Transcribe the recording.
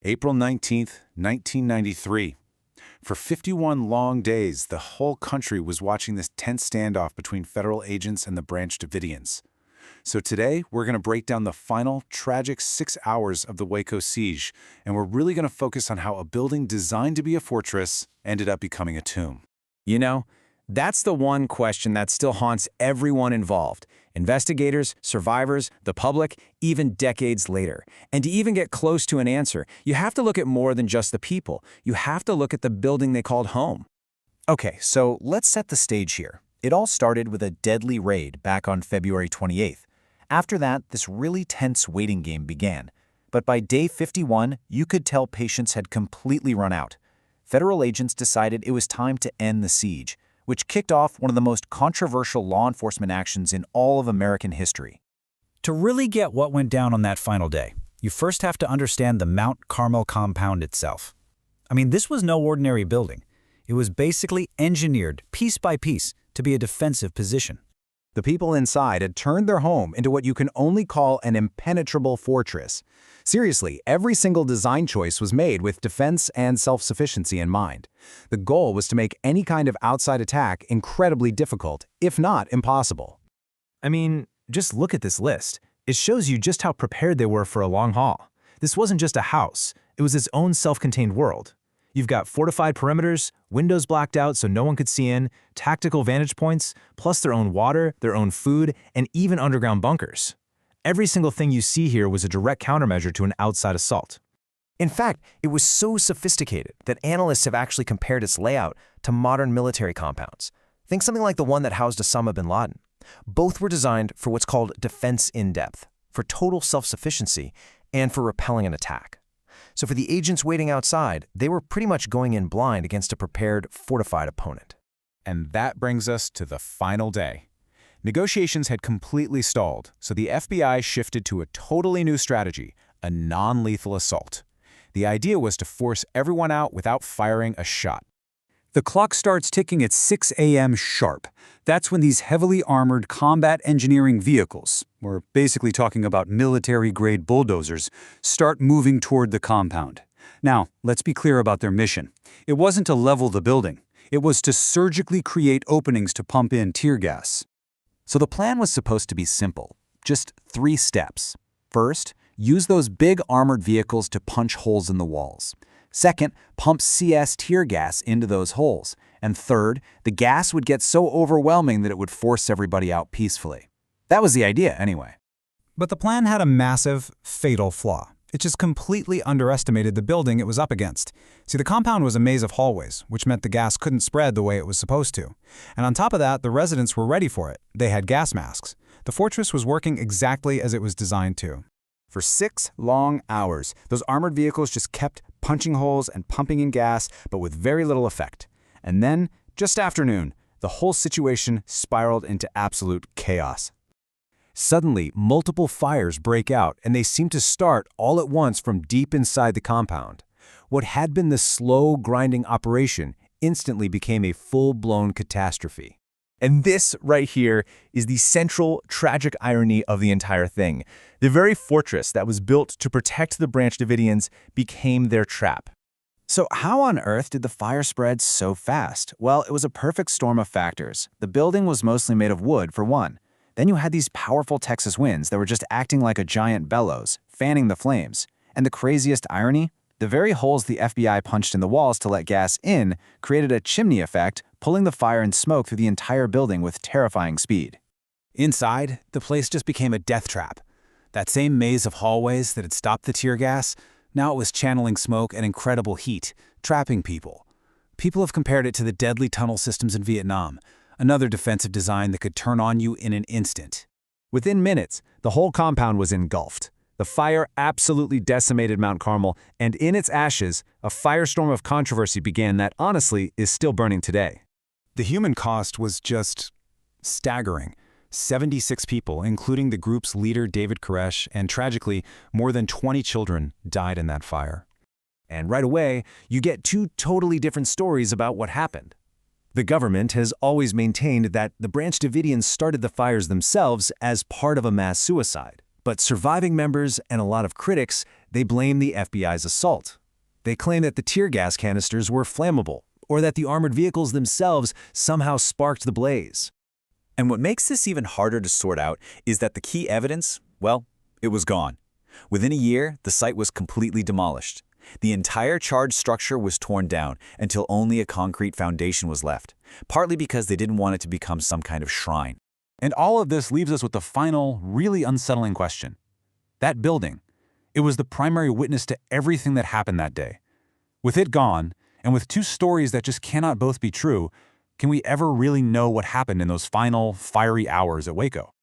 April 19th, 1993. For 51 long days, the whole country was watching this tense standoff between federal agents and the Branch Davidians. So today, we're going to break down the final, tragic 6 hours of the Waco siege, and we're really going to focus on how a building designed to be a fortress ended up becoming a tomb. You know, that's the one question that still haunts everyone involved. Investigators, survivors, the public, even decades later. And to even get close to an answer, you have to look at more than just the people. You have to look at the building they called home. Okay, so let's set the stage here. It all started with a deadly raid back on February 28th. After that, this really tense waiting game began. But by day 51, you could tell patience had completely run out. Federal agents decided it was time to end the siege, which kicked off one of the most controversial law enforcement actions in all of American history. To really get what went down on that final day, you first have to understand the Mount Carmel compound itself. I mean, this was no ordinary building. It was basically engineered, piece by piece, to be a defensive position. The people inside had turned their home into what you can only call an impenetrable fortress. Seriously, every single design choice was made with defense and self-sufficiency in mind. The goal was to make any kind of outside attack incredibly difficult, if not impossible. I mean, just look at this list. It shows you just how prepared they were for a long haul. This wasn't just a house, it was its own self-contained world. You've got fortified perimeters, windows blacked out so no one could see in, tactical vantage points, plus their own water, their own food, and even underground bunkers. Every single thing you see here was a direct countermeasure to an outside assault. In fact, it was so sophisticated that analysts have actually compared its layout to modern military compounds. Think something like the one that housed Osama bin Laden. Both were designed for what's called defense in depth, for total self-sufficiency, and for repelling an attack. So for the agents waiting outside, they were pretty much going in blind against a prepared, fortified opponent. And that brings us to the final day. Negotiations had completely stalled, so the FBI shifted to a totally new strategy, a non-lethal assault. The idea was to force everyone out without firing a shot. The clock starts ticking at 6 a.m. sharp. That's when these heavily armored combat engineering vehicles, we're basically talking about military-grade bulldozers, start moving toward the compound. Now, let's be clear about their mission. It wasn't to level the building. It was to surgically create openings to pump in tear gas. So the plan was supposed to be simple, just 3 steps. First, use those big armored vehicles to punch holes in the walls. Second, pump CS tear gas into those holes. And third, the gas would get so overwhelming that it would force everybody out peacefully. That was the idea, anyway. But the plan had a massive, fatal flaw. It just completely underestimated the building it was up against. See, the compound was a maze of hallways, which meant the gas couldn't spread the way it was supposed to. And on top of that, the residents were ready for it. They had gas masks. The fortress was working exactly as it was designed to. For 6 long hours, those armored vehicles just kept punching holes and pumping in gas, but with very little effect. And then, just after noon, the whole situation spiraled into absolute chaos. Suddenly, multiple fires break out, and they seem to start all at once from deep inside the compound. What had been the slow, grinding operation instantly became a full-blown catastrophe. And this right here is the central, tragic irony of the entire thing. The very fortress that was built to protect the Branch Davidians became their trap. So how on earth did the fire spread so fast? Well, it was a perfect storm of factors. The building was mostly made of wood, for one. Then you had these powerful Texas winds that were just acting like a giant bellows, fanning the flames. And the craziest irony? The very holes the FBI punched in the walls to let gas in created a chimney effect, pulling the fire and smoke through the entire building with terrifying speed. Inside, the place just became a death trap. That same maze of hallways that had stopped the tear gas, now it was channeling smoke and incredible heat, trapping people. People have compared it to the deadly tunnel systems in Vietnam, another defensive design that could turn on you in an instant. Within minutes, the whole compound was engulfed. The fire absolutely decimated Mount Carmel, and in its ashes, a firestorm of controversy began that, honestly, is still burning today. The human cost was just staggering. 76 people, including the group's leader David Koresh, and tragically, more than 20 children died in that fire. And right away, you get 2 totally different stories about what happened. The government has always maintained that the Branch Davidians started the fires themselves as part of a mass suicide. But surviving members and a lot of critics, they blame the FBI's assault. They claim that the tear gas canisters were flammable, or that the armored vehicles themselves somehow sparked the blaze. And what makes this even harder to sort out is that the key evidence, well, it was gone. Within a year, the site was completely demolished. The entire charred structure was torn down until only a concrete foundation was left, partly because they didn't want it to become some kind of shrine. And all of this leaves us with the final, really unsettling question. That building, it was the primary witness to everything that happened that day. With it gone, and with two stories that just cannot both be true, can we ever really know what happened in those final, fiery hours at Waco?